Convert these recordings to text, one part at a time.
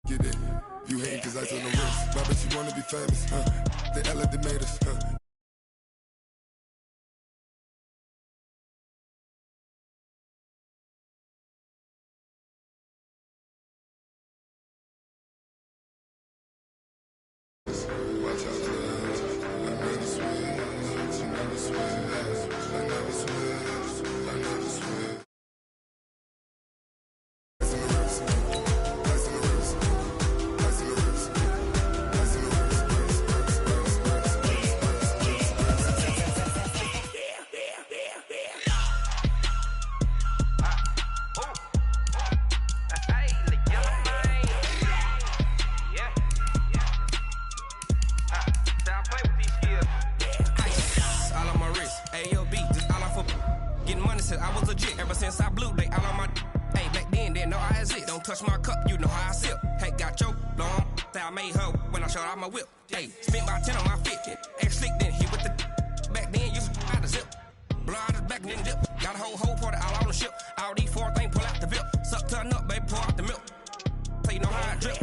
Get it? You hate cause I took no risks. But I bet you wanna be famous, huh? They act like they made us, huh? Watch out, I never switch, I never switch, I never switch, I never switch. I was legit ever since I blew they all on my. Hey, back then didn't know I exist. Don't touch my cup, you know how I sip. Hey, got your long. I made her when I showed out my whip. Hey, spent about 10 on my fit. X slick then hit with the. Back then used to out the zip. Blow out his back then dip. Got a whole party all on the ship. All these four things pull out the VIP. Suck turn up, baby, pour out the milk. So you know how I drip.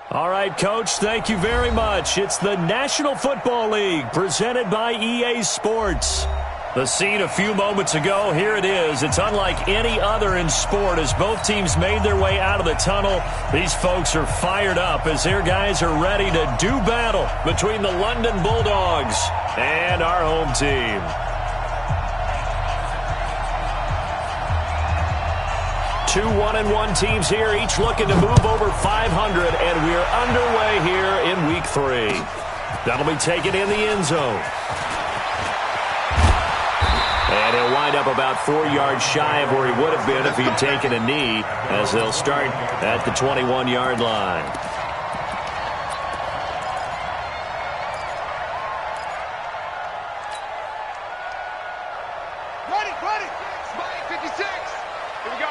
All right, Coach, thank you very much. It's the National Football League presented by EA Sports. The scene a few moments ago, here it is. It's unlike any other in sport as both teams made their way out of the tunnel. These folks are fired up as their guys are ready to do battle between the London Bulldogs and our home team. Two 1-1 teams here, each looking to move over 500, and we're underway here in Week 3. That'll be taken in the end zone. And he'll wind up about 4 yards shy of where he would have been if he'd taken a knee, as they'll start at the 21-yard line. Ready. Spike 56. Here we go.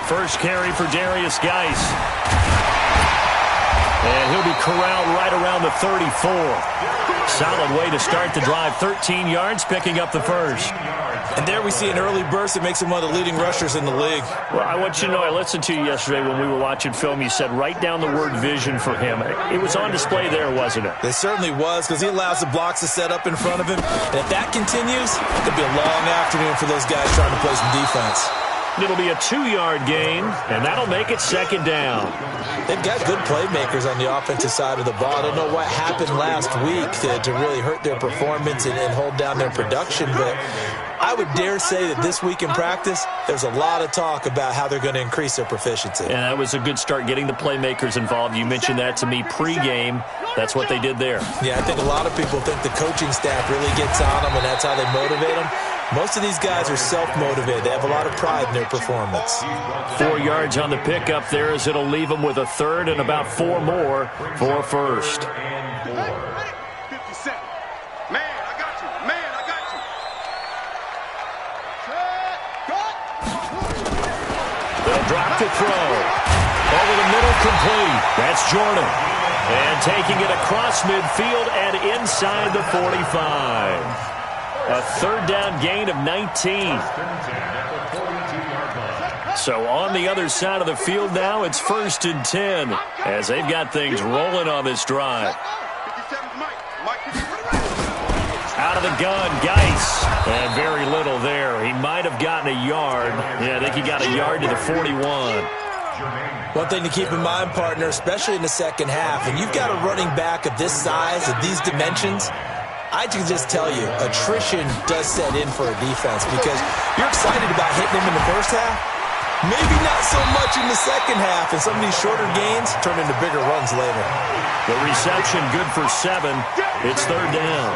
First carry for Darius Geis. And he'll be corralled right around the 34. Solid way to start the drive. 13 yards, picking up the first. And there we see an early burst that makes him one of the leading rushers in the league. Well, I want you to know, I listened to you yesterday when we were watching film. You said write down the word vision for him. It was on display there, wasn't it? It certainly was, because he allows the blocks to set up in front of him. And if that continues, it'll be a long afternoon for those guys trying to play some defense. It'll be a 2-yard gain, and that'll make it second down. They've got good playmakers on the offensive side of the ball. I don't know what happened last week to really hurt their performance and hold down their production, but I would dare say that this week in practice, there's a lot of talk about how they're going to increase their proficiency. And that was a good start, getting the playmakers involved. You mentioned that to me pregame. That's what they did there. Yeah, I think a lot of people think the coaching staff really gets on them, and that's how they motivate them. Most of these guys are self-motivated. They have a lot of pride in their performance. 4 yards on the pickup there as it'll leave them with a third and about 4 more for first. 57. Man, I got you. They'll drop to throw. Over the middle, complete. That's Jordan. And taking it across midfield and inside the 45. A third down gain of 19. So on the other side of the field now, it's 1st and 10 as they've got things rolling on this drive. Out of the gun, Geis. And very little there. He might have gotten a yard. Yeah, I think he got a yard to the 41. One thing to keep in mind, partner, especially in the second half, when you've got a running back of this size, of these dimensions, I can just tell you, attrition does set in for a defense because you're excited about hitting him in the first half. Maybe not so much in the second half, and some of these shorter gains turn into bigger runs later. The reception good for 7. It's third down.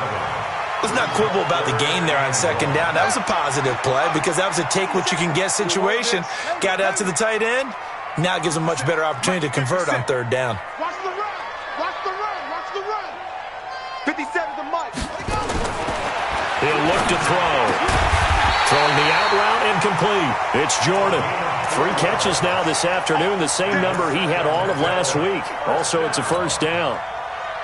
Let's not quibble about the gain there on second down. That was a positive play because that was a take-what-you-can-get situation. Got out to the tight end. Now it gives them a much better opportunity to convert on third down. Watch the run. 57's the Mike. He'll look to throw. Throwing the out route incomplete. It's Jordan. 3 catches now this afternoon, the same number he had all of last week. Also, it's a first down.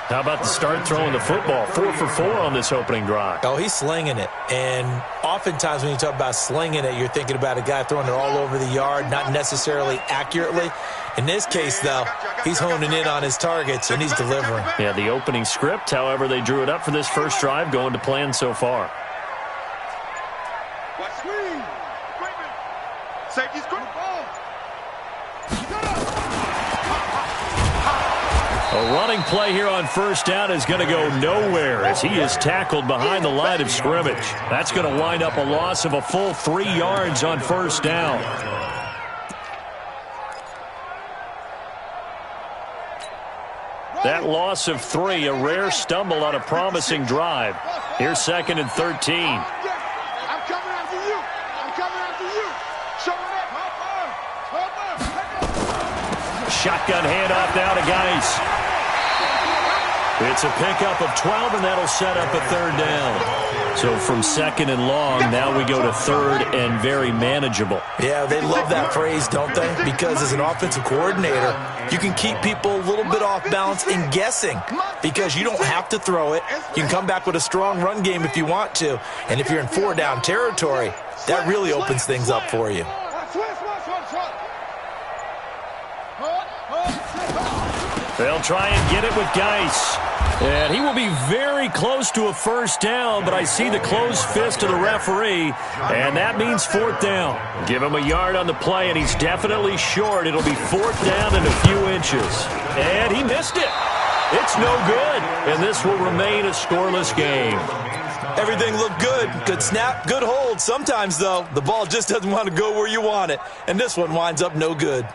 How about the start throwing the football? 4 for 4 on this opening drive. Oh, he's slinging it. And oftentimes when you talk about slinging it, you're thinking about a guy throwing it all over the yard, not necessarily accurately. In this case, though, he's honing in on his targets, and he's delivering. Yeah, the opening script, however, they drew it up for this first drive, going to plan so far. Safety's good. A running play here on first down is going to go nowhere as he is tackled behind the line of scrimmage. That's going to wind up a loss of a full 3 yards on first down. That loss of 3, a rare stumble on a promising drive. Here's 2nd and 13. I'm coming after you. I'm coming after you. Show it up. Shotgun handoff now to Geis. It's a pickup of 12, and that'll set up a 3rd down. So from 2nd and long, now we go to 3rd and very manageable. Yeah, they love that phrase, don't they? Because as an offensive coordinator, you can keep people a little bit off balance and guessing because you don't have to throw it. You can come back with a strong run game if you want to. And if you're in 4-down territory, that really opens things up for you. They'll try and get it with Geis. And he will be very close to a first down, but I see the closed fist of the referee, and that means 4th down. Give him a yard on the play, and he's definitely short. It'll be 4th down and a few inches. And he missed it. It's no good, and this will remain a scoreless game. Everything looked good. Good snap, good hold. Sometimes, though, the ball just doesn't want to go where you want it, and this one winds up no good.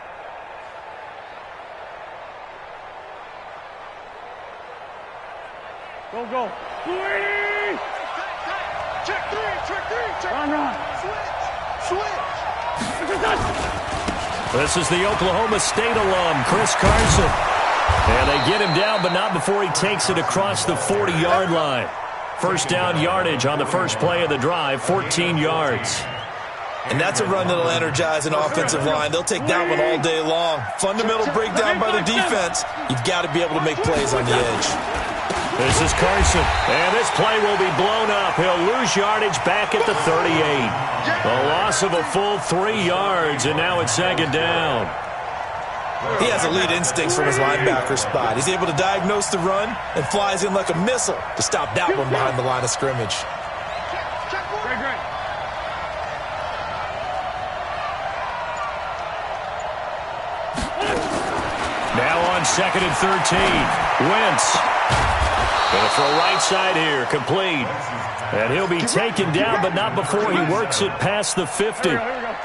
Go. Check 3. Run. Switch. This is the Oklahoma State alum, Chris Carson. And they get him down, but not before he takes it across the 40-yard line. First down yardage on the first play of the drive, 14 yards. And that's a run that'll energize an offensive line. They'll take that one all day long. Fundamental breakdown by the defense. You've got to be able to make plays on the edge. This is Carson, and this play will be blown up. He'll lose yardage back at the 38. A loss of a full 3 yards, and now it's 2nd down. He has elite instincts from his linebacker spot. He's able to diagnose the run and flies in like a missile to stop that one behind the line of scrimmage. Great. Now on 2nd and 13. Wentz. Going to throw right side here, complete. And he'll be taken down, but not before he works it past the 50.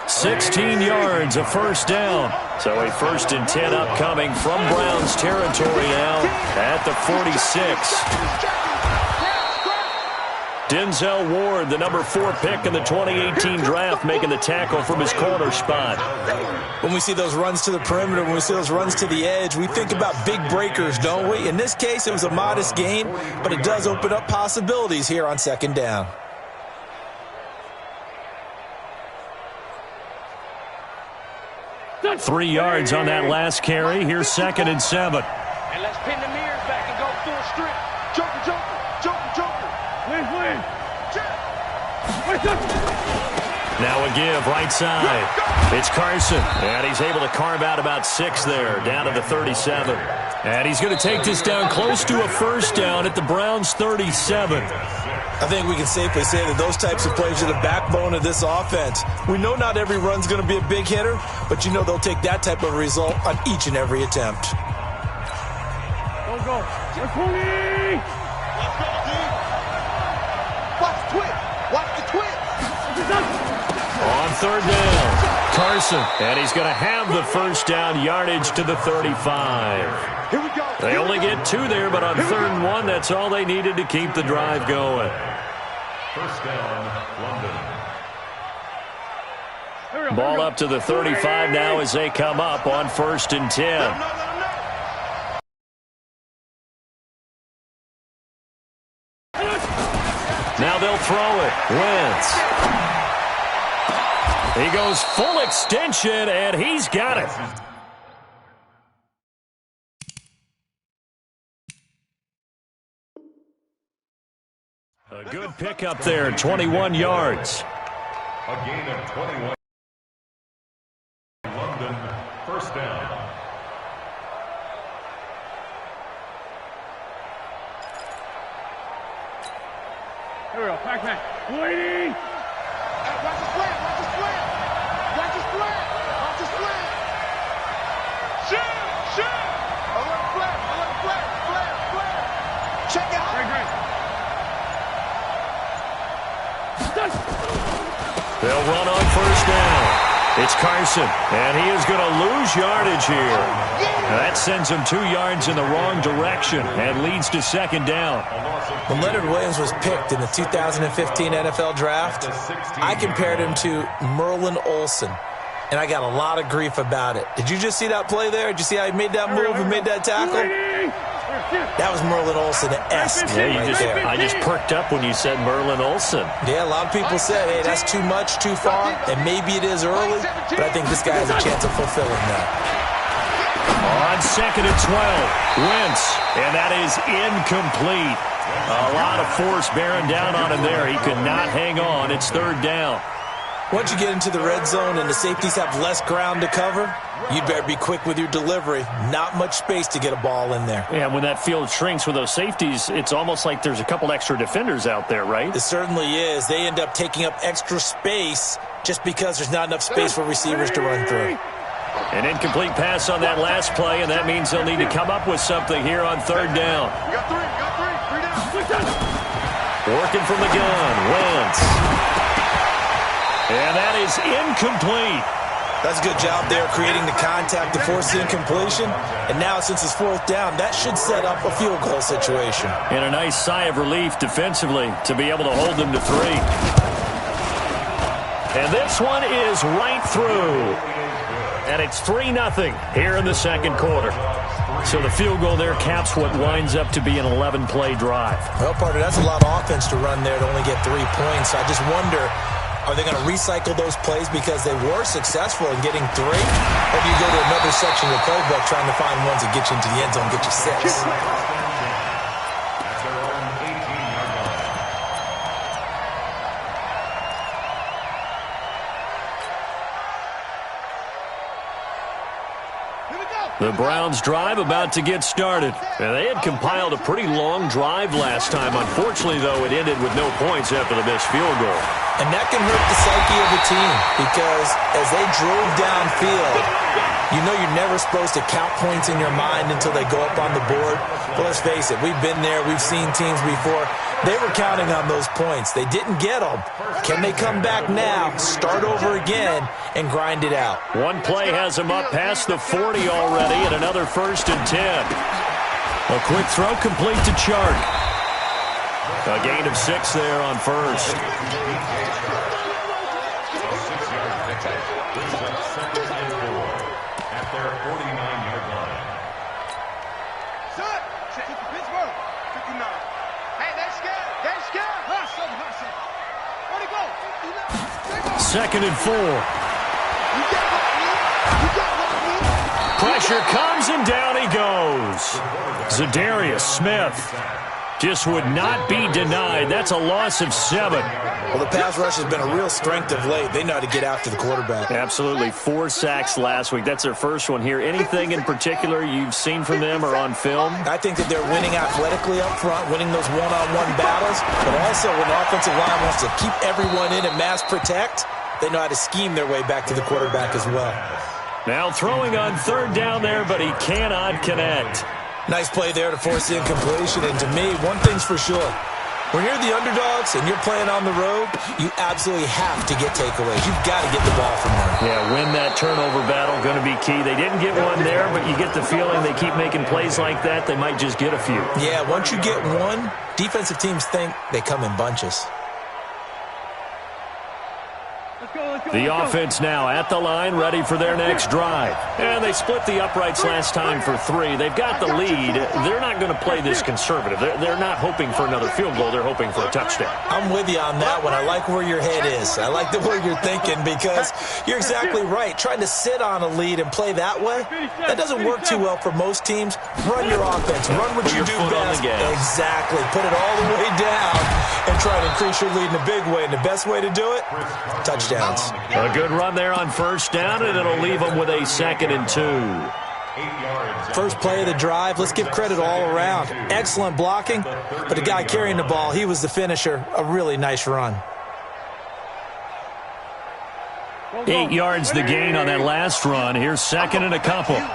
16 yards, a first down. So a 1st and 10 upcoming from Browns territory now at the 46. Denzel Ward, the number 4 pick in the 2018 draft, making the tackle from his corner spot. When we see those runs to the perimeter, when we see those runs to the edge, we think about big breakers, don't we? In this case, it was a modest gain, but it does open up possibilities here on 2nd down. Got 3 yards on that last carry. Here's 2nd and 7. And let's pin the mirrors back and go full strip. Joker. Win. Now a give, right side. It's Carson, and he's able to carve out about 6 there, down to the 37. And he's going to take this down close to a first down at the Browns' 37. I think we can safely say that those types of plays are the backbone of this offense. We know not every run's going to be a big hitter, but you know they'll take that type of result on each and every attempt. Go. Let's go, D. Watch the twist. On 3rd down, Carson, and he's going to have the first down yardage to the 35. Here we go. They only get 2 there, but on 3rd and 1, that's all they needed to keep the drive going. First down, London. Ball up to the 35 now as they come up on 1st and 10. Now they'll throw it. Wentz. He goes full extension, and he's got it. A good pickup there, 21 yards. A gain of 21. London, first down. Here we go, Pac-Man. Waiting. Watch the slant, watch the slant. Watch the slant, watch the slant. Shoot, shoot. A little flat, flare. Check out. Great. They'll run on first down. It's Carson, and he is going to lose yardage here. That sends him 2 yards in the wrong direction and leads to second down. When Leonard Williams was picked in the 2015 NFL Draft, I compared him to Merlin Olsen, and I got a lot of grief about it. Did you just see that play there? Did you see how he made that move and made that tackle? That was Merlin Olsen-esque right there. I just perked up when you said Merlin Olsen. Yeah, a lot of people said, hey, that's too much, too far, and maybe it is early, but I think this guy has a chance of fulfilling that. On second and 12, Wentz, and that is incomplete. A lot of force bearing down on him there. He could not hang on. It's third down. Once you get into the red zone and the safeties have less ground to cover, you'd better be quick with your delivery. Not much space to get a ball in there. Yeah, when that field shrinks with those safeties, it's almost like there's a couple extra defenders out there, right? It certainly is. They end up taking up extra space just because there's not enough space for receivers to run through. An incomplete pass on that last play, and that means they'll need to come up with something here on third down. You got three down. Working from the gun, Wentz. And that is incomplete. That's a good job there creating the contact to force the incompletion. And now since it's fourth down, that should set up a field goal situation. And a nice sigh of relief defensively to be able to hold them to 3. And this one is right through. And it's 3-0 here in the second quarter. So the field goal there caps what winds up to be an 11-play drive. Well, partner, that's a lot of offense to run there to only get 3 points. I just wonder, are they going to recycle those plays because they were successful in getting 3? Or do you go to another section of the playbook trying to find ones that get you into the end zone, get you 6? The Browns drive about to get started. And they had compiled a pretty long drive last time. Unfortunately, though, it ended with no points after the missed field goal. And that can hurt the psyche of the team because as they drove downfield, you know you're never supposed to count points in your mind until they go up on the board. But let's face it, we've been there. We've seen teams before. They were counting on those points. They didn't get them. Can they come back now, start over again, and grind it out? One play has them up past the 40 already, and another 1st and 10. A quick throw complete to Chark. A gain of 6 there on first. At their 49-yard line. Son, Pittsburgh, 59. Hey, they're scared. They're scared. Hustle. Where'd he go? 2nd and 4. You got what, Pressure comes, and down he goes. Zadarius Smith just would not be denied. That's a loss of 7. Well, the pass rush has been a real strength of late. They know how to get after the quarterback. Absolutely. 4 sacks last week. That's their first one here. Anything in particular you've seen from them or on film? I think that they're winning athletically up front, winning those one-on-one battles, but also when the offensive line wants to keep everyone in and mass protect, they know how to scheme their way back to the quarterback as well. Now throwing on third down there, but he cannot connect. Nice play there to force the incompletion, and to me, one thing's for sure. When you're the underdogs and you're playing on the road, you absolutely have to get takeaways. You've got to get the ball from them. Yeah, win that turnover battle, going to be key. They didn't get one there, but you get the feeling they keep making plays like that, they might just get a few. Yeah, once you get one, defensive teams think they come in bunches. Let's go. The offense now at the line, ready for their next drive. And they split the uprights last time for 3. They've got the lead. They're not going to play this conservative. They're not hoping for another field goal. They're hoping for a touchdown. I'm with you on that one. I like where your head is. I like the way you're thinking because you're exactly right. Trying to sit on a lead and play that way, that doesn't work too well for most teams. Run your offense. Run what you do best. Exactly. Put it all the way down and try to increase your lead in a big way. And the best way to do it, touchdowns. A good run there on first down, and it'll leave them with a 2nd and 2. First play of the drive, let's give credit all around. Excellent blocking, but the guy carrying the ball, he was the finisher. A really nice run. 8 yards the gain on that last run. Here's 2nd and a couple. 82, 40.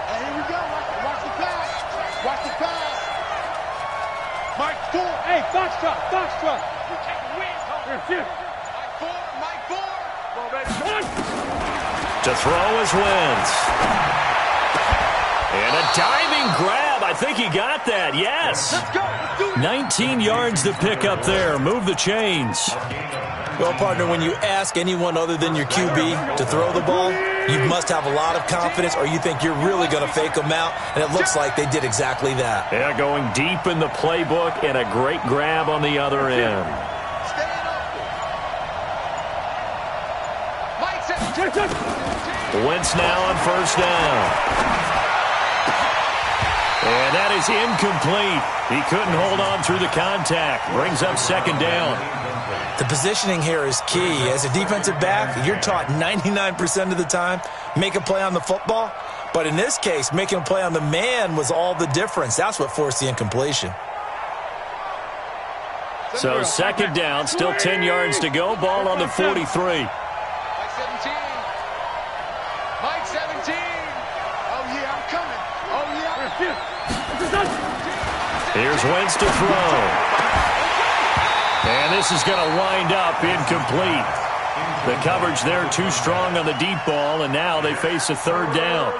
Hey, here we go. Watch the pass. Watch the pass. Mike 4. Hey, box truck. Mike 4. To throw is Wentz. And a diving grab. I think he got that. Yes. 19 yards to pick up there. Move the chains. Well, partner, when you ask anyone other than your QB to throw the ball, you must have a lot of confidence or you think you're really going to fake them out, and it looks like they did exactly that. Yeah, going deep in the playbook and a great grab on the other end. Wentz now on first down. And that is incomplete. He couldn't hold on through the contact. Brings up 2nd down. The positioning here is key. As a defensive back, you're taught 99% of the time, make a play on the football. But in this case, making a play on the man was all the difference. That's what forced the incompletion. So 2nd down, still 10 yards to go. Ball on the 43. Mike 17. Oh, yeah, I'm coming. Oh, yeah. Here's Wentz to throw. And this is going to wind up incomplete. The coverage there too strong on the deep ball, and now they face a 3rd down.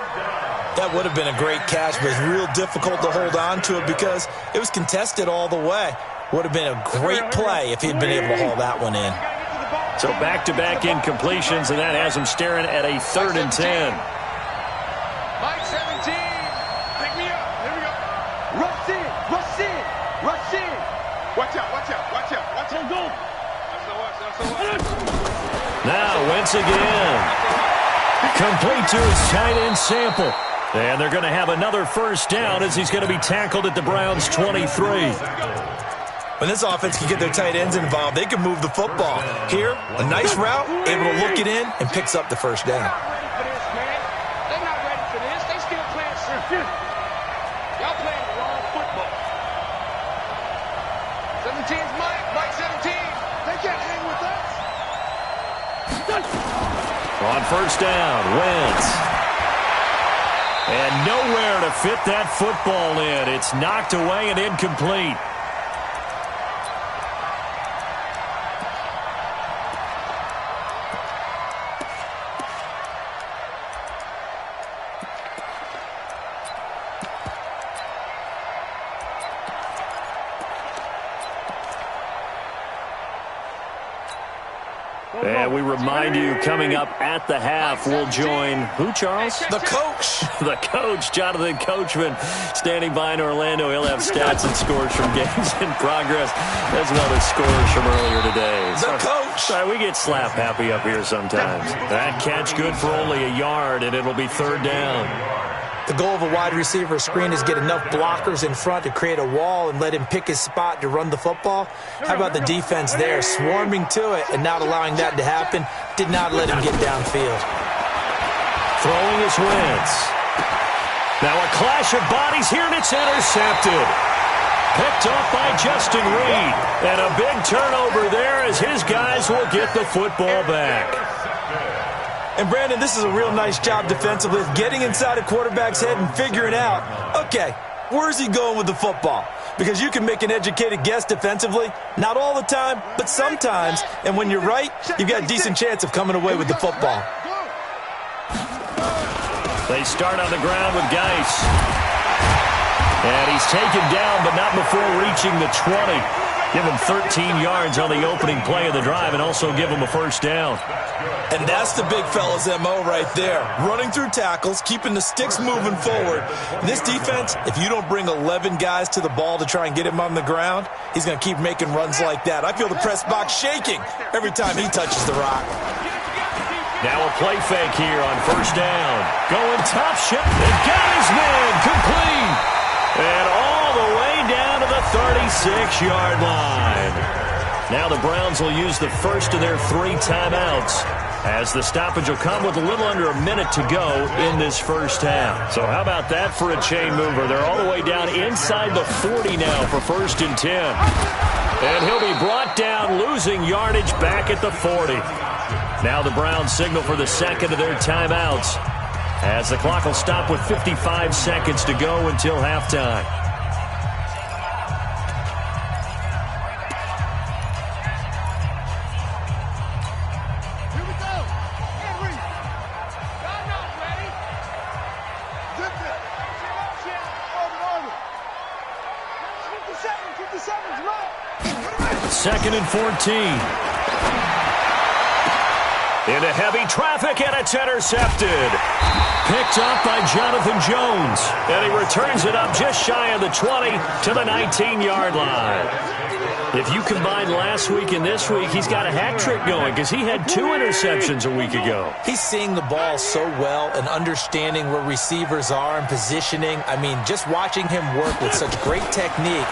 That would have been a great catch, but it's real difficult to hold on to it because it was contested all the way. Would have been a great play if he'd been able to haul that one in. So back-to-back incompletions, and that has him staring at a 3rd and 10. Mike 17. Pick me up. Here we go. Rush in. Watch out. Go. Now Wentz again. Complete to his tight end Sample. And they're going to have another first down as he's going to be tackled at the Browns' 23. When this offense can get their tight ends involved, they can move the football. Here, a nice route, able to look it in, and picks up the first down. They're not ready for this. They still playing circuit. Y'all playing the wrong football. 17's Mike 17. They can't hang with us. On first down, Wentz. And nowhere to fit that football in. It's knocked away and incomplete. And we remind you, coming up at the half, we'll join who, Charles? The coach. The coach, Jonathan Coachman, standing by in Orlando. He'll have stats and scores from games in progress. There's another scores from earlier today. The coach. Sorry, we get slap happy up here sometimes. That catch good for only a yard, and it'll be 3rd down. The goal of a wide receiver screen is get enough blockers in front to create a wall and let him pick his spot to run the football. How about the defense there, swarming to it and not allowing that to happen? Did not let him get downfield. Throwing is Wentz. Now a clash of bodies here, and it's intercepted. Picked off by Justin Reed. And a big turnover there as his guys will get the football back. And, Brandon, this is a real nice job defensively of getting inside a quarterback's head and figuring out, okay, where's he going with the football? Because you can make an educated guess defensively, not all the time, but sometimes. And when you're right, you've got a decent chance of coming away with the football. They start on the ground with Geis. And he's taken down, but not before reaching the 20. Give them 13 yards on the opening play of the drive and also give them a first down. And that's the big fella's MO right there. Running through tackles, keeping the sticks moving forward. In this defense, if you don't bring 11 guys to the ball to try and get him on the ground, he's going to keep making runs like that. I feel the press box shaking every time he touches the rock. Now a play fake here on first down. Going top shot and got his man complete. And all the way down to the 36-yard line. Now the Browns will use the first of their 3 timeouts, as the stoppage will come with a little under a minute to go in this first half. So how about that for a chain mover? They're all the way down inside the 40 now for first and 10. And he'll be brought down, losing yardage back at the 40. Now the Browns signal for the second of their timeouts, as the clock will stop with 55 seconds to go until halftime. Here we go. Henry. Y'all not ready. Zip it. Over. 57's right. Second and 14. Into heavy traffic, and it's intercepted. Picked up by Jonathan Jones. And he returns it up just shy of the 20 to the 19-yard line. If you combine last week and this week, he's got a hat trick going because he had 2 interceptions a week ago. He's seeing the ball so well and understanding where receivers are and positioning. I mean, just watching him work with such great technique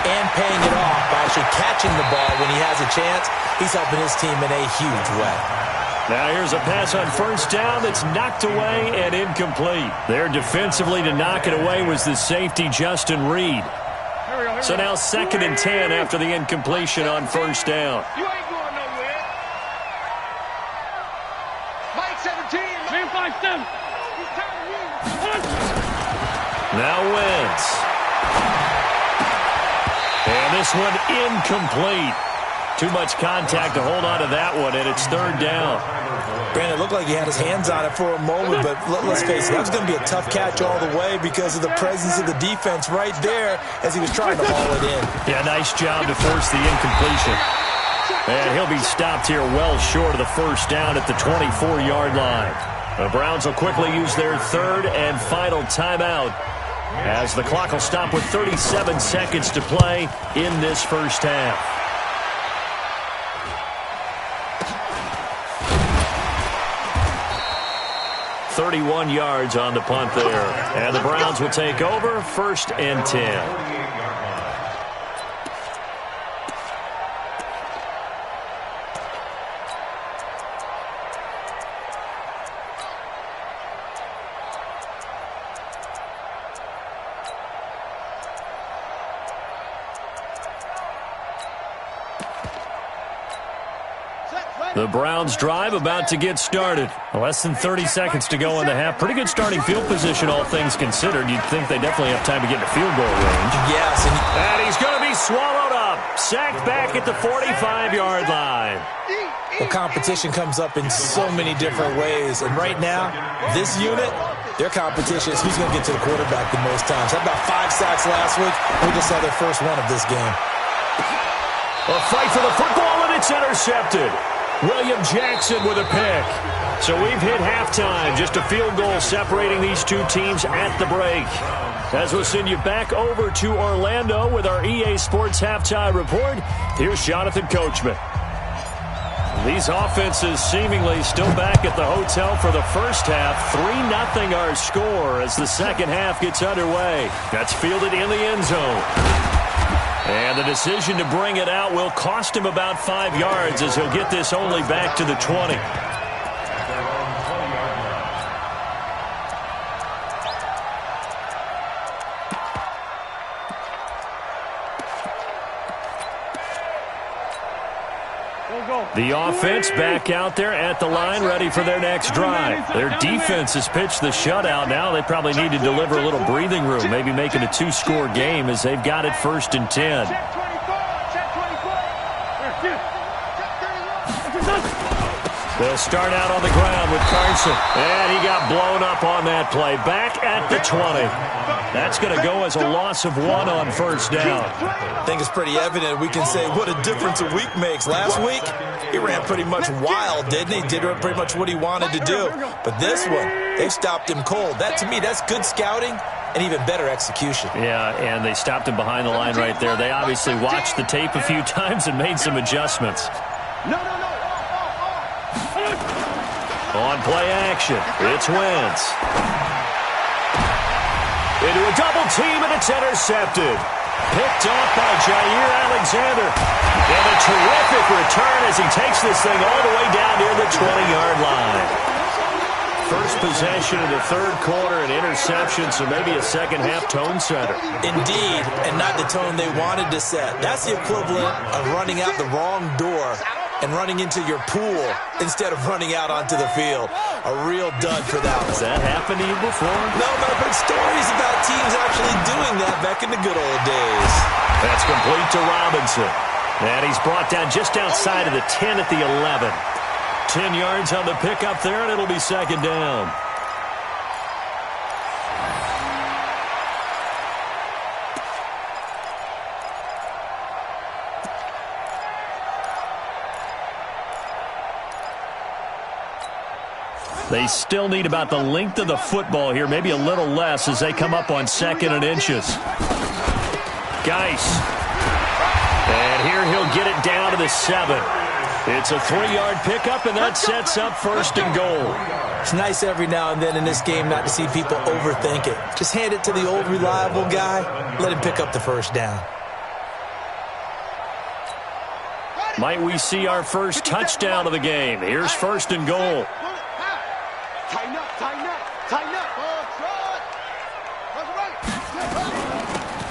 and paying it off by actually catching the ball when he has a chance, he's helping his team in a huge way. Now here's a pass on first down that's knocked away and incomplete. There defensively to knock it away was the safety, Justin Reed. So now second and 10 after the incompletion on first down. You ain't going nowhere. Mike 17. Man 5-7. He's tired of you. Now Wentz. And this one incomplete. Too much contact to hold on to that one, and it's third down. Brandon, it looked like he had his hands on it for a moment, but let's face it, that was going to be a tough catch all the way because of the presence of the defense right there as he was trying to haul it in. Yeah, nice job to force the incompletion. And he'll be stopped here well short of the first down at the 24-yard line. The Browns will quickly use their third and final timeout, as the clock will stop with 37 seconds to play in this first half. 31 yards on the punt there. And the Browns will take over first and 10. The Browns drive about to get started. Less than 30 seconds to go in the half. Pretty good starting field position, all things considered. You'd think they definitely have time to get to field goal range. Yes. And he's going to be swallowed up. Sacked back at the 45-yard line. Well, competition comes up in so many different ways. And right now, this unit, their competition is who's going to get to the quarterback the most times. Had about 5 sacks last week. We just saw their first one of this game. A fight for the football, and it's intercepted. William Jackson with a pick. So we've hit halftime. Just a field goal separating these two teams at the break. As we'll send you back over to Orlando with our EA Sports Halftime Report, here's Jonathan Coachman. These offenses seemingly still back at the hotel for the first half. 3-0 our score as the second half gets underway. That's fielded in the end zone. And the decision to bring it out will cost him about 5 yards as he'll get this only back to the 20. The offense back out there at the line, ready for their next drive. Their defense has pitched the shutout. Now they probably need to deliver a little breathing room, maybe make it a 2-score game as they've got it first and 10. They'll start out on the ground with Carson. And he got blown up on that play. Back at the 20. That's going to go as a loss of 1 on first down. I think it's pretty evident. We can say what a difference a week makes. Last week, he ran pretty much wild, didn't he? Did pretty much what he wanted to do. But this one, they stopped him cold. That, to me, that's good scouting and even better execution. Yeah, and they stopped him behind the line right there. They obviously watched the tape a few times and made some adjustments. On play action, it's Wentz. Into a double team, and it's intercepted. Picked off by Jair Alexander. And a terrific return as he takes this thing all the way down near the 20-yard line. First possession of the third quarter, an interception, so maybe a second-half tone setter. Indeed, and not the tone they wanted to set. That's the equivalent of running out the wrong door and running into your pool instead of running out onto the field. A real dud for that one. Has that happened to you before? No, but I've heard stories about teams actually doing that back in the good old days. That's complete to Robinson. And he's brought down just outside of the 10 at the 11. 10 yards on the pickup there, and it'll be second down. They still need about the length of the football here, maybe a little less as they come up on 2nd and inches. Geis. And here he'll get it down to the 7. It's a 3-yard pickup, and that sets up 1st and goal. It's nice every now and then in this game not to see people overthink it. Just hand it to the old reliable guy, let him pick up the first down. Might we see our first touchdown of the game? Here's 1st and goal. Tighten up, tighten up, tighten up.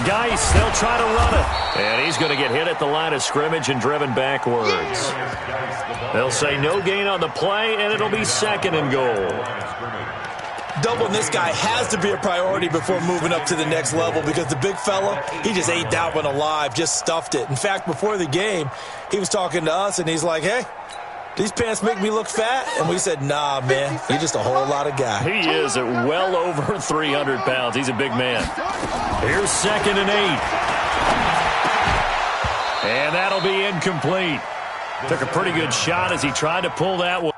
Geis, they'll try to run it. And he's going to get hit at the line of scrimmage and driven backwards. They'll say no gain on the play, and it'll be 2nd and goal. Doubling this guy has to be a priority before moving up to the next level because the big fella, he just ate that one alive, just stuffed it. In fact, before the game, he was talking to us, and he's like, hey, these pants make me look fat? And we said, nah, man, you're just a whole lot of guy. He is at well over 300 pounds. He's a big man. Here's 2nd and 8. And that'll be incomplete. Took a pretty good shot as he tried to pull that one.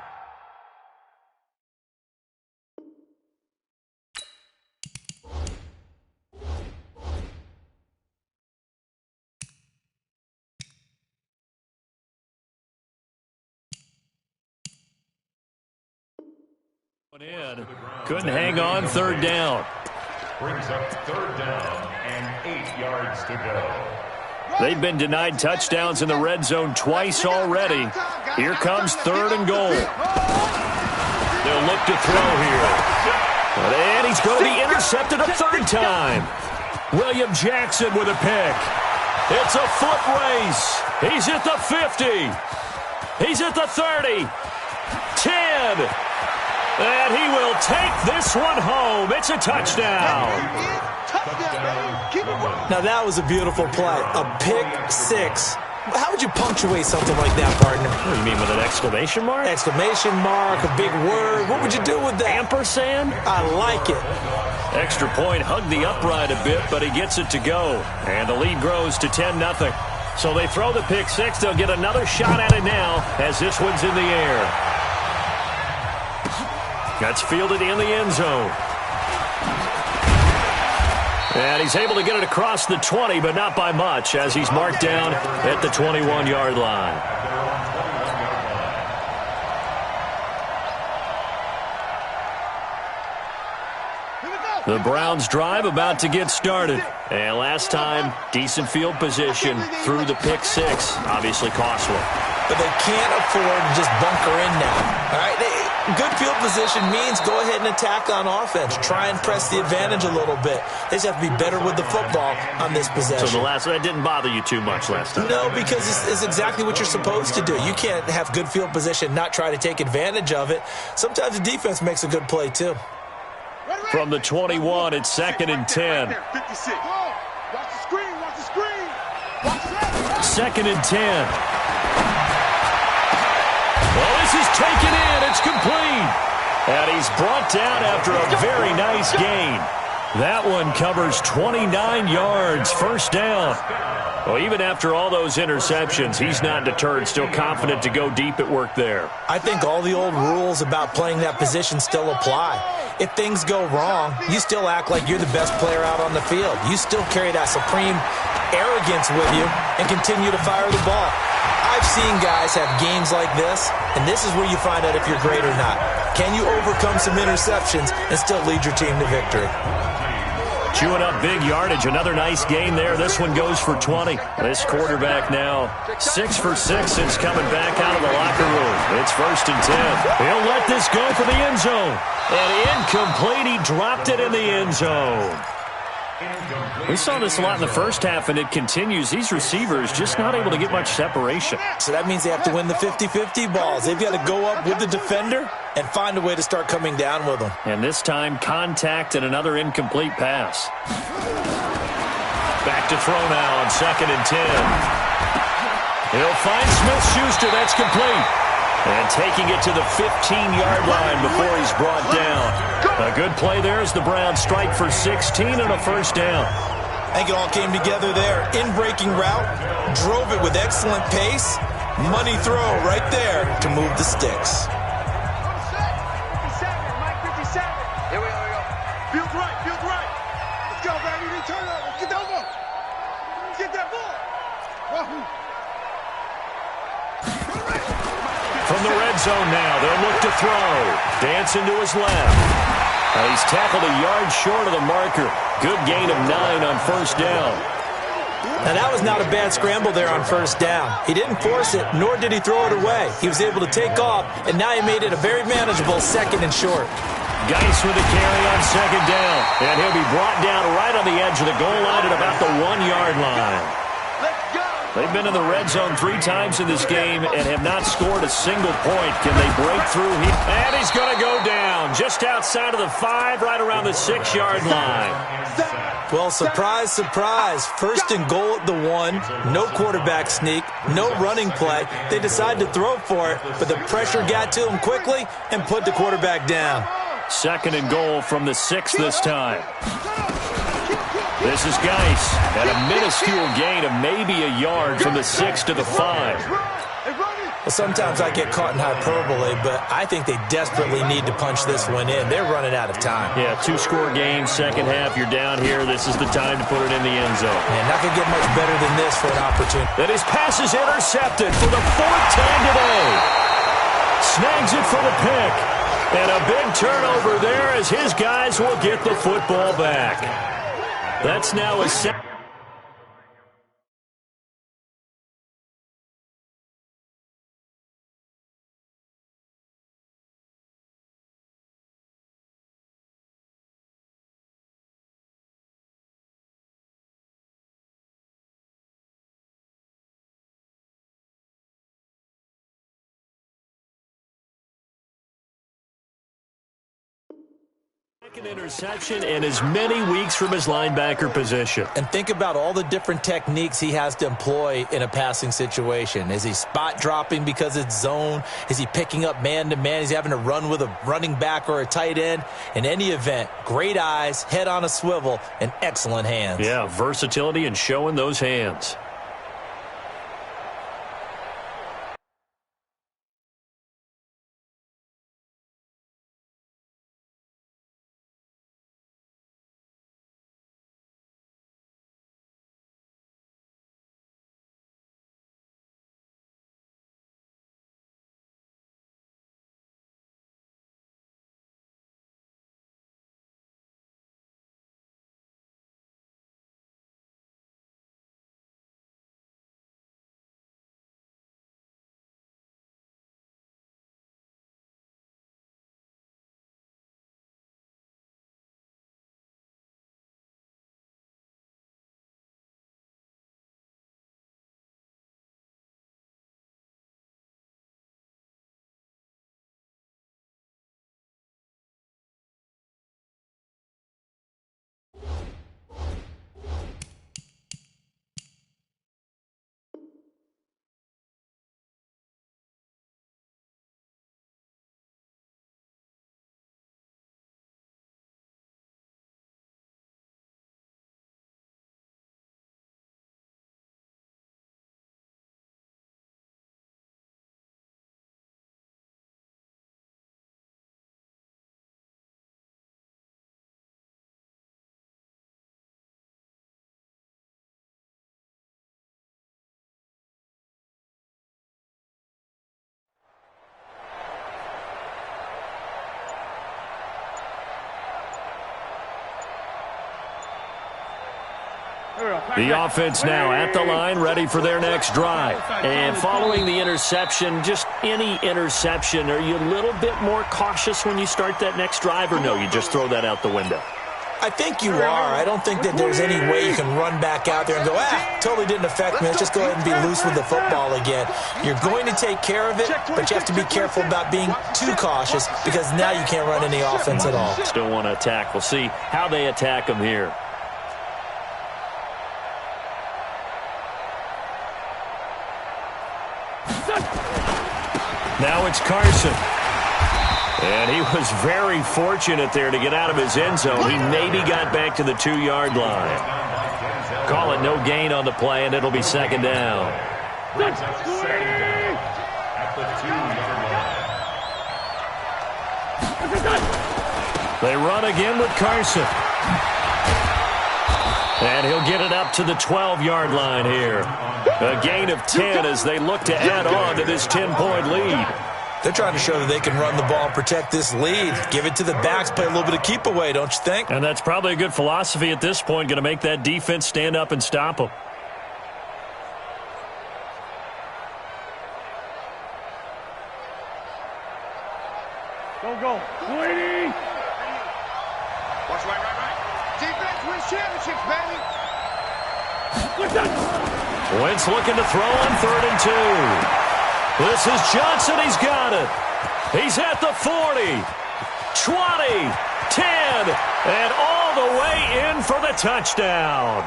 In. Couldn't hang on 3rd down. Brings up 3rd down and 8 yards to go. They've been denied touchdowns in the red zone twice already. Here comes 3rd and goal. They'll look to throw here. And he's going to be intercepted a 3rd time. William Jackson with a pick. It's a foot race. He's at the 50. He's at the 30. 10. And he will take this one home. It's a touchdown. Now, that was a beautiful play. A pick 6. How would you punctuate something like that, partner? What do you mean, with an exclamation mark? Exclamation mark, a big word. What would you do with that? Ampersand? I like it. Extra point, hugged the upright a bit, but he gets it to go. And the lead grows to 10-0. So they throw the pick 6. They'll get another shot at it now as this one's in the air. That's fielded in the end zone. And he's able to get it across the 20, but not by much, as he's marked down at the 21-yard line. The Browns' drive about to get started. And last time, decent field position through the pick 6. Obviously costly. But they can't afford to just bunker in now. All right? Good field position means go ahead and attack on offense. Try and press the advantage a little bit. They just have to be better with the football on this possession. So that didn't bother you too much last time? No, because it's exactly what you're supposed to do. You can't have good field position, not try to take advantage of it. Sometimes the defense makes a good play, too. From the 21, it's 2nd and 10. 56. Watch the screen, watch the screen. Watch that. 2nd and 10. Well, this is taken in. It's complete. And he's brought down after a very nice gain. That one covers 29 yards, first down. Well, even after all those interceptions, he's not deterred, still confident to go deep at work there. I think all the old rules about playing that position still apply. If things go wrong, you still act like you're the best player out on the field. You still carry that supreme arrogance with you and continue to fire the ball. I've seen guys have games like this, and this is where you find out if you're great or not. Can you overcome some interceptions and still lead your team to victory? Chewing up big yardage. Another nice gain there. This one goes for 20. This quarterback now 6 for 6 since coming back out of the locker room. It's 1st and 10. He'll let this go for the end zone. And incomplete. He dropped it in the end zone. We saw this a lot in the first half, and it continues. These receivers just not able to get much separation. So that means they have to win the 50-50 balls. They've got to go up with the defender and find a way to start coming down with them. And this time, contact and another incomplete pass. Back to throw now on 2nd and 10. He'll find Smith-Schuster. That's complete. And taking it to the 15-yard line before he's brought down. A good play there as the Browns strike for 16 and a first down. I think it all came together there. In-breaking route, drove it with excellent pace. Money throw right there to move the sticks. 57, Mike 57. Here we go. Field right. Let's go, baby. We turn over. Get over. Get that ball. Wahoo. From the red zone now, they'll look to throw. Dancing to his left. He's tackled a yard short of the marker. Good gain of 9 on first down. Now, that was not a bad scramble there on first down. He didn't force it, nor did he throw it away. He was able to take off, and now he made it a very manageable 2nd and short. Geis with the carry on 2nd down. And he'll be brought down right on the edge of the goal line at about the 1-yard line. They've been in the red zone 3 times in this game and have not scored a single point. Can they break through? And he's going to go down just outside of the 5, right around the 6-yard line. Well, surprise, surprise. 1st and goal at the 1. No quarterback sneak. No running play. They decide to throw for it, but the pressure got to him quickly and put the quarterback down. 2nd and goal from the 6 this time. This is Geis at a minuscule gain of maybe a yard from the 6 to the 5. Well, sometimes I get caught in hyperbole, but I think they desperately need to punch this one in. They're running out of time. Yeah, 2-score game, second half. You're down here. This is the time to put it in the end zone. And not going to get much better than this for an opportunity. And his pass is intercepted for the 4th time today. Snags it for the pick. And a big turnover there as his guys will get the football back. That's now a second. Second interception and as many weeks from his linebacker position. And think about all the different techniques he has to employ in a passing situation. Is he spot dropping because it's zone? Is he picking up man-to-man? Is he having to run with a running back or a tight end? In any event, great eyes, head on a swivel, and excellent hands. Yeah, versatility and showing those hands. The offense now at the line, ready for their next drive. And following the interception, just any interception, are you a little bit more cautious when you start that next drive, or no, you just throw that out the window? I think you are. I don't think that there's any way you can run back out there and go, totally didn't affect me. Let's just go ahead and be loose with the football again. You're going to take care of it, but you have to be careful about being too cautious because now you can't run any offense at all. Still want to attack. We'll see how they attack them here. Now it's Carson. And he was very fortunate there to get out of his end zone. He maybe got back to the 2-yard line. Call it no gain on the play, and it'll be second down. At the 2-yard line. They run again with Carson. And he'll get it up to the 12-yard line here. A gain of 10 as they look to add on to this 10-point lead. They're trying to show that they can run the ball and protect this lead. Give it to the backs, play a little bit of keep away, don't you think? And that's probably a good philosophy at this point, going to make that defense stand up and stop them. Go. Waiting. Watch right. Defense wins championships, baby. Wentz looking to throw on 3rd and 2. This is Johnson. He's got it. He's at the 40, 20, 10, and all the way in for the touchdown.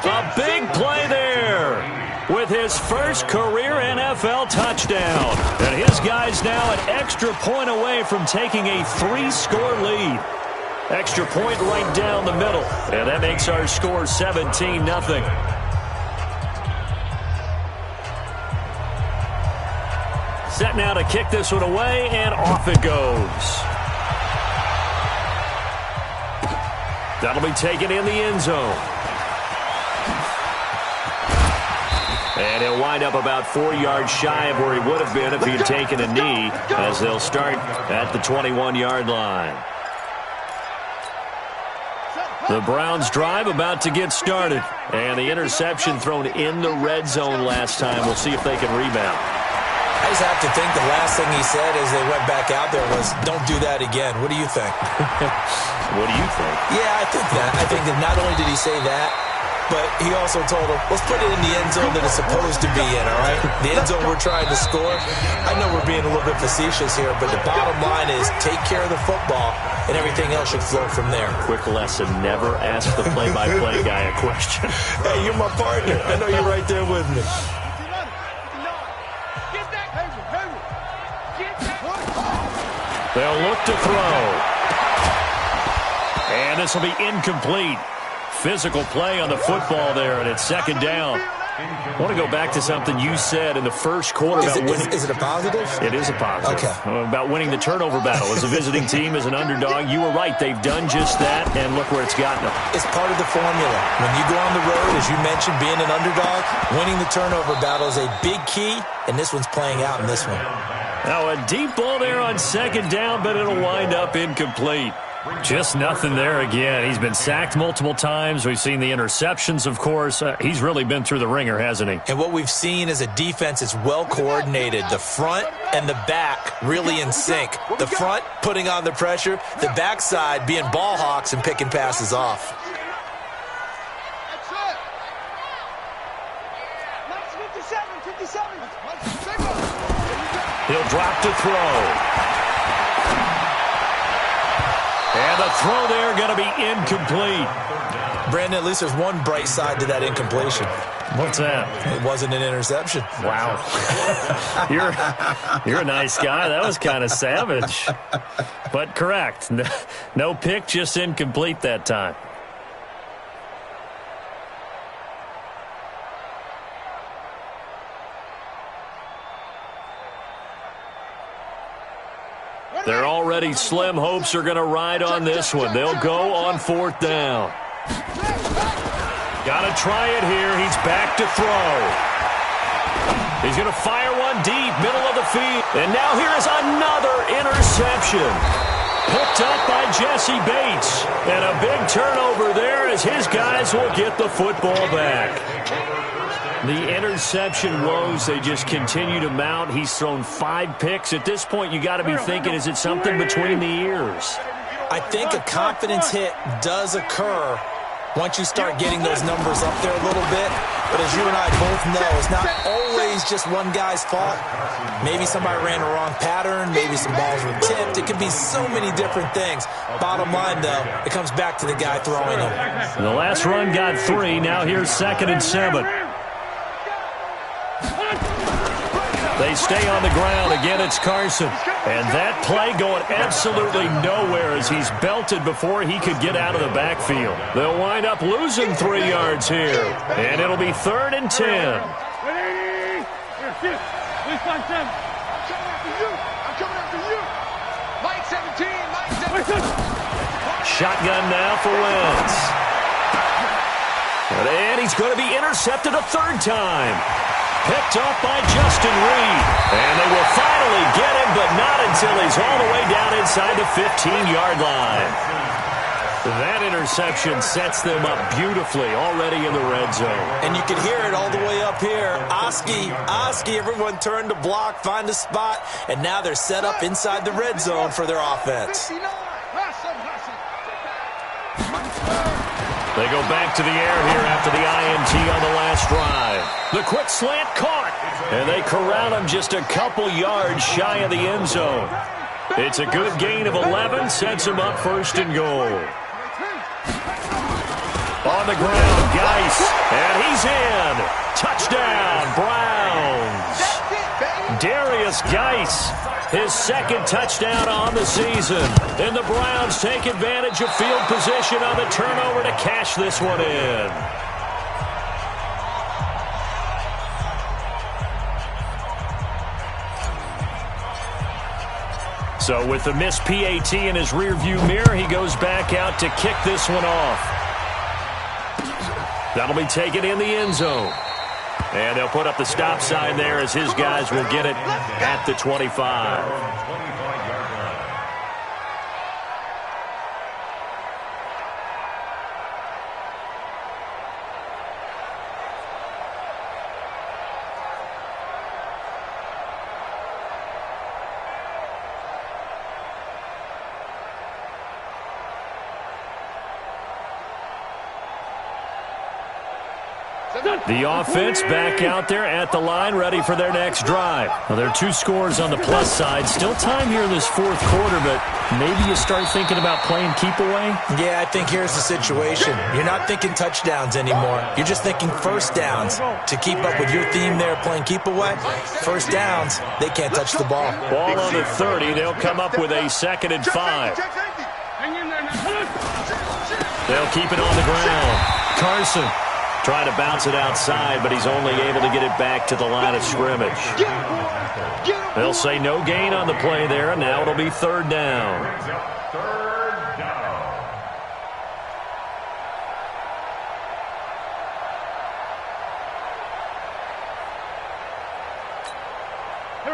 A big play there with his first career NFL touchdown. And his guys now an extra point away from taking a 3-score lead. Extra point right down the middle. And that makes our score 17-0. Set now to kick this one away, and off it goes. That'll be taken in the end zone. And he'll wind up about 4 yards shy of where he would have been if he had taken a knee, as they'll start at the 21-yard line. The Browns drive about to get started. And the interception thrown in the red zone last time. We'll see if they can rebound. I just have to think the last thing he said as they went back out there was, don't do that again. What do you think? What do you think? Yeah, I think that. I think that not only did he say that, but he also told him, let's put it in the end zone that it's supposed to be in, all right? The end zone we're trying to score. I know we're being a little bit facetious here, but the bottom line is take care of the football, and everything else should flow from there. Quick lesson, never ask the play-by-play guy a question. Hey, you're my partner. I know you're right there with me. They'll look to throw. And this will be incomplete. Physical play on the football there, and it's second down. I want to go back to something you said in the first quarter about winning. Is it a positive? It is a positive. Okay. About winning the turnover battle. As a visiting team, as an underdog, you were right. They've done just that, and look where it's gotten them. It's part of the formula. When you go on the road, as you mentioned, being an underdog, winning the turnover battle is a big key, and this one's playing out in this one. Now, a deep ball there on second down, but it'll wind up incomplete. Just nothing there again. He's been sacked multiple times. We've seen the interceptions, of course. He's really been through the ringer, hasn't he? And what we've seen is a defense that's well coordinated. The front and the back really in sync. The front putting on the pressure. The backside being ball hawks and picking passes off. He'll drop to throw. And the throw there going to be incomplete. Brandon, at least there's one bright side to that incompletion. What's that? It wasn't an interception. Wow. You're a nice guy. That was kind of savage. But correct. No pick, just incomplete that time. Their already slim hopes are going to ride on this one. They'll go on fourth down. Got to try it here. He's back to throw. He's going to fire one deep, middle of the field. And now here is another interception. Picked up by Jesse Bates. And a big turnover there as his guys will get the football back. The interception woes, they just continue to mount. He's thrown 5 picks. At this point, you got to be thinking, is it something between the ears? I think a confidence hit does occur once you start getting those numbers up there a little bit. But as you and I both know, it's not always just one guy's fault. Maybe somebody ran a wrong pattern. Maybe some balls were tipped. It could be so many different things. Bottom line, though, it comes back to the guy throwing them. The last run got 3. Now here's 2nd and 7. They stay on the ground. Again, it's Carson. And that play going absolutely nowhere as he's belted before he could get out of the backfield. They'll wind up losing 3 yards here. And it'll be 3rd and 10. I'm coming after you. Mike 17, Mike 17. Shotgun now for Wentz. And he's going to be intercepted a 3rd time. Picked off by Justin Reed. And they will finally get him, but not until he's all the way down inside the 15-yard line. That interception sets them up beautifully already in the red zone. And you can hear it all the way up here. Oski, everyone turned to block, find a spot, and now they're set up inside the red zone for their offense. They go back to the air here after the INT on the last drive. The quick slant caught, and they corral him just a couple yards shy of the end zone. It's a good gain of 11, sets him up 1st and goal. On the ground, Geis, and he's in. Touchdown, Browns. Darius Geis, his 2nd touchdown on the season. And the Browns take advantage of field position on the turnover to cash this one in. So with the missed PAT in his rearview mirror, he goes back out to kick this one off. That'll be taken in the end zone. And they'll put up the stop sign there as his guys will get it at the 25. The offense back out there at the line, ready for their next drive. Well, there are 2 scores on the plus side. Still time here in this 4th quarter, but maybe you start thinking about playing keep away? Yeah, I think here's the situation. You're not thinking touchdowns anymore. You're just thinking 1st downs. To keep up with your theme there, playing keep away, 1st downs, they can't touch the ball. Ball on the 30. They'll come up with a 2nd and 5. They'll keep it on the ground. Carson trying to bounce it outside, but he's only able to get it back to the line of scrimmage. They'll say no gain on the play there, and now it'll be 3rd down.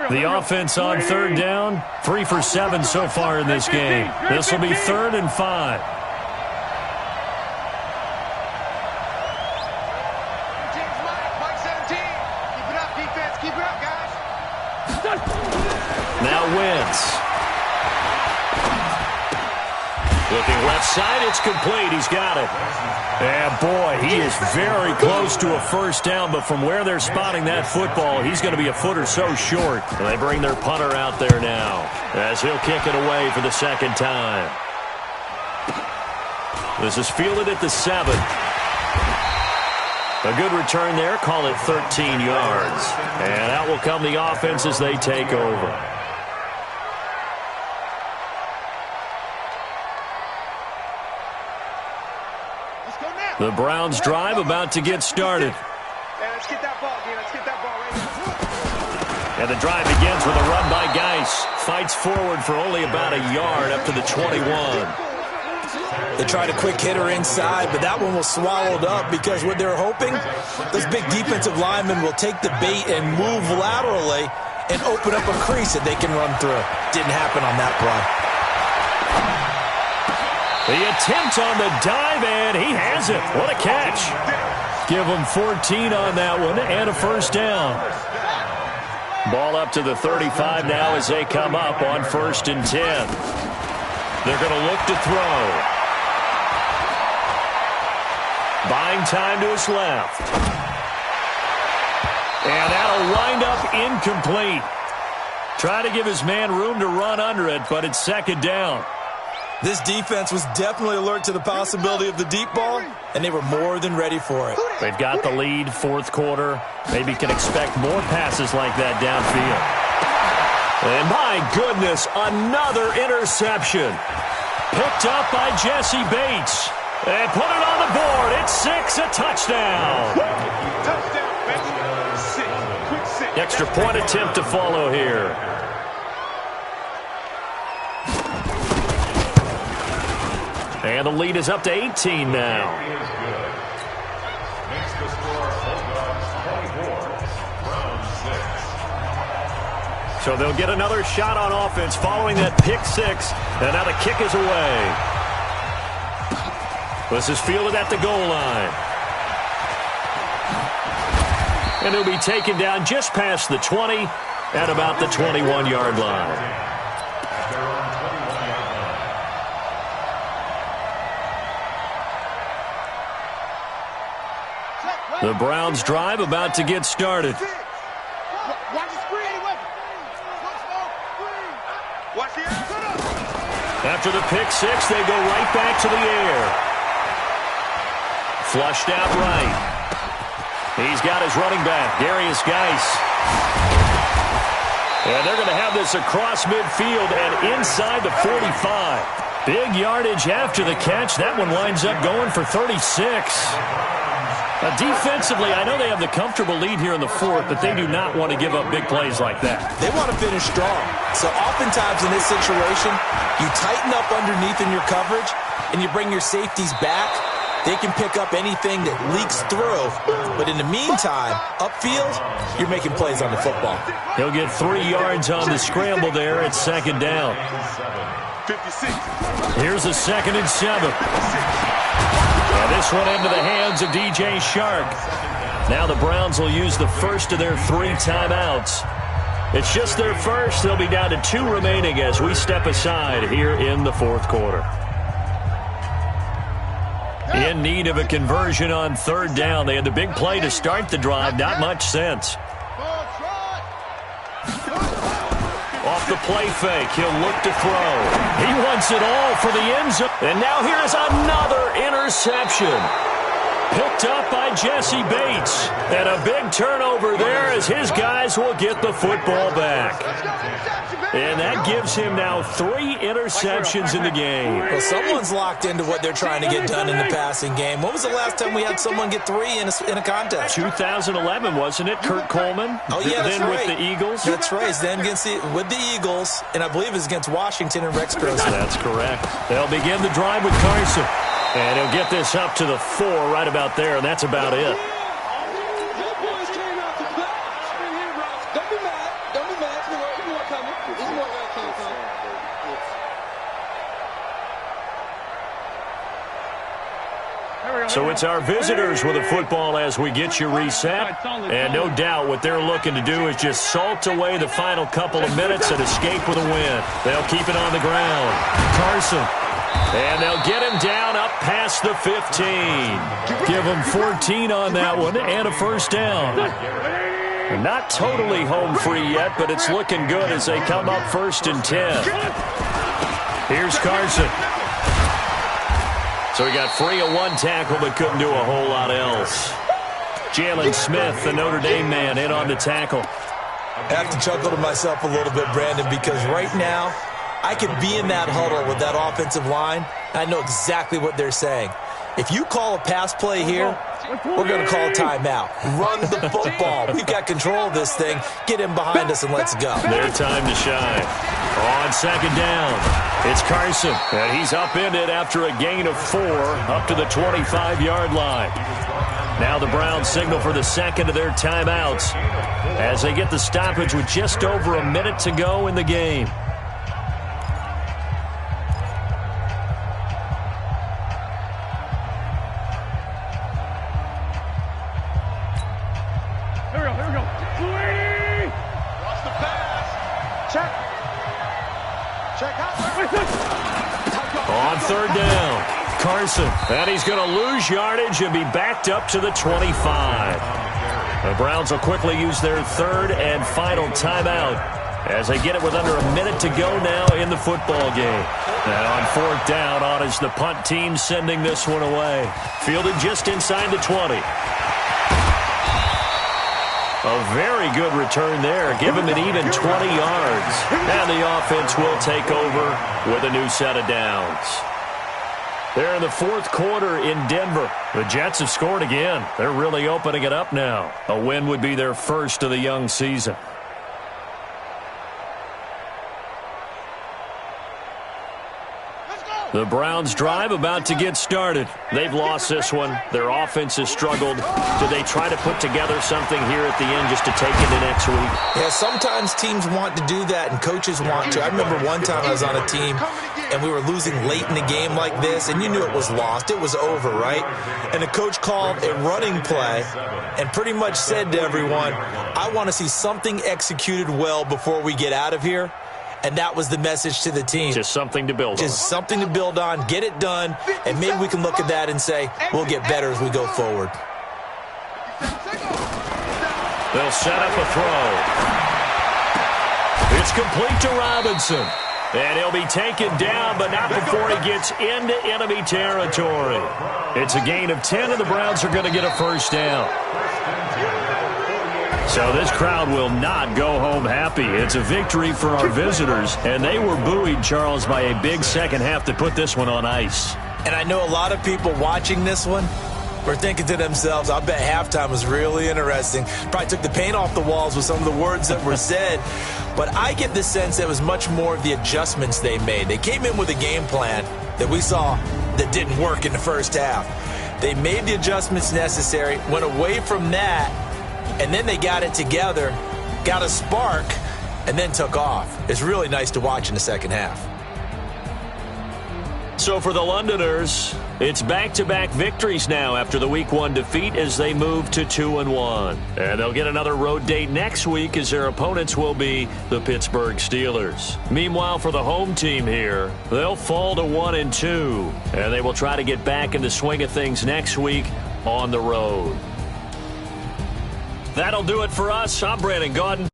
The offense on 3rd down, 3 for 7 so far in this game. This will be 3rd and 5. Now Wentz. Looking left side, it's complete. He's got it. And boy, he is very close to a 1st down, but from where they're spotting that football, he's going to be a foot or so short. And they bring their punter out there now as he'll kick it away for the 2nd time. This is fielded at the 7. A good return there, call it 13 yards. And out will come the offense as they take over. The Browns drive about to get started. Let's get that ball, dude. Let's get that ball right. And the drive begins with a run by Geis. Fights forward for only about a yard up to the 21. They tried a quick hitter inside, but that one was swallowed up because what they're hoping, those big defensive linemen will take the bait and move laterally and open up a crease that they can run through. Didn't happen on that play. The attempt on the dive, and he has it. What a catch. Give him 14 on that one and a first down. Ball up to the 35 now as they come up on 1st and 10. They're going to look to throw. Buying time to his left. And that'll wind up incomplete. Try to give his man room to run under it, but it's 2nd down. This defense was definitely alert to the possibility of the deep ball, and they were more than ready for it. They've got the lead, 4th quarter. Maybe can expect more passes like that downfield. And my goodness, another interception. Picked up by Jesse Bates. And put it on the board. It's 6, a touchdown. Touchdown, baby. 6. Quick 6. Extra point attempt to follow here. And the lead is up to 18 now. Makes the score Bulldogs 24, Browns 6. So they'll get another shot on offense following that pick 6. And now the kick is away. This is fielded at the goal line. And he'll be taken down just past the 20 at about the 21-yard line. The Browns drive about to get started. Watch the screen. Watch the After the pick 6, they go right back to the air. Flushed out right. He's got his running back, Darius Geis. And they're going to have this across midfield and inside the 45. Big yardage after the catch. That one winds up going for 36. Defensively, I know they have the comfortable lead here in the 4th, but they do not want to give up big plays like that. They want to finish strong. So oftentimes in this situation, you tighten up underneath in your coverage, and you bring your safeties back. They can pick up anything that leaks through. But in the meantime, upfield, you're making plays on the football. He'll get 3 yards on the scramble there at 2nd down. 56. Here's a 2nd and 7. And this one into the hands of DJ Shark. Now the Browns will use the first of their 3 timeouts. It's just their first. They'll be down to 2 remaining as we step aside here in the 4th quarter. In need of a conversion on 3rd down. They had the big play to start the drive. Not much sense. Off the play fake, he'll look to throw. He wants it all for the end zone. And now here's another interception. Picked up by Jesse Bates. And a big turnover there as his guys will get the football back. And that gives him now 3 interceptions in the game. Well, someone's locked into what they're trying to get done in the passing game. When was the last time we had someone get 3 in a contest? 2011, wasn't it? Kurt Coleman? Oh, yeah, that's then right. with the Eagles? That's right. Then with the Eagles, and I believe it's against Washington and Rex Grossman. That's correct. They'll begin the drive with Carson. And he'll get this up to the 4 right about there, and that's about it. So it's our visitors with the football as we get you reset. And no doubt what they're looking to do is just salt away the final couple of minutes and escape with a win. They'll keep it on the ground. Carson. And they'll get him down up past the 15. Give him 14 on that one and a first down. Not totally home free yet, but it's looking good as they come up 1st and 10. Here's Carson. So he got free of 1 tackle but couldn't do a whole lot else. Jalen Smith, the Notre Dame man, in on the tackle. I have to chuckle to myself a little bit, Brandon, because right now I could be in that huddle with that offensive line. I know exactly what they're saying. If you call a pass play here, we're going to call a timeout. Run the football. We've got control of this thing. Get him behind us and let's go. Their time to shine. On 2nd down, it's Carson. And he's upended after a gain of 4 up to the 25-yard line. Now the Browns signal for the 2nd of their timeouts as they get the stoppage with just over a minute to go in the game. On third down, Carson. And he's going to lose yardage and be backed up to the 25. The Browns will quickly use their third and final timeout as they get it with under a minute to go now in the football game. And on fourth down, on is the punt team sending this one away. Fielded just inside the 20. A very good return there. Give him an even 20 yards. And the offense will take over with a new set of downs. They're in the fourth quarter in Denver. The Jets have scored again. They're really opening it up now. A win would be their first of the young season. The Browns drive about to get started. They've lost this one. Their offense has struggled. Do they try to put together something here at the end just to take into next week? Yeah, sometimes teams want to do that and coaches want to. I remember one time I was on a team and we were losing late in a game like this, and you knew it was lost. It was over, right? And the coach called a running play and pretty much said to everyone, I want to see something executed well before we get out of here. And that was the message to the team. Just something to build on. Just something to build on, get it done, and maybe we can look at that and say, we'll get better as we go forward. They'll set up a throw. It's complete to Robinson. And he'll be taken down, but not before he gets into enemy territory. It's a gain of 10, and the Browns are going to get a first down. So this crowd will not go home happy. It's a victory for our visitors, and they were buoyed, Charles, by a big second half to put this one on ice. And I know a lot of people watching this one were thinking to themselves, I bet halftime was really interesting. Probably took the paint off the walls with some of the words that were said. But I get the sense that it was much more of the adjustments they made. They came in with a game plan that we saw that didn't work in the first half. They made the adjustments necessary, went away from that, and then they got it together, got a spark, and then took off. It's really nice to watch in the second half. So for the Londoners, it's back-to-back victories now after the Week 1 defeat as they move to 2-1. And they'll get another road date next week as their opponents will be the Pittsburgh Steelers. Meanwhile, for the home team here, they'll fall to 1-2. And they will try to get back in the swing of things next week on the road. That'll do it for us. I'm Brandon Gaudin.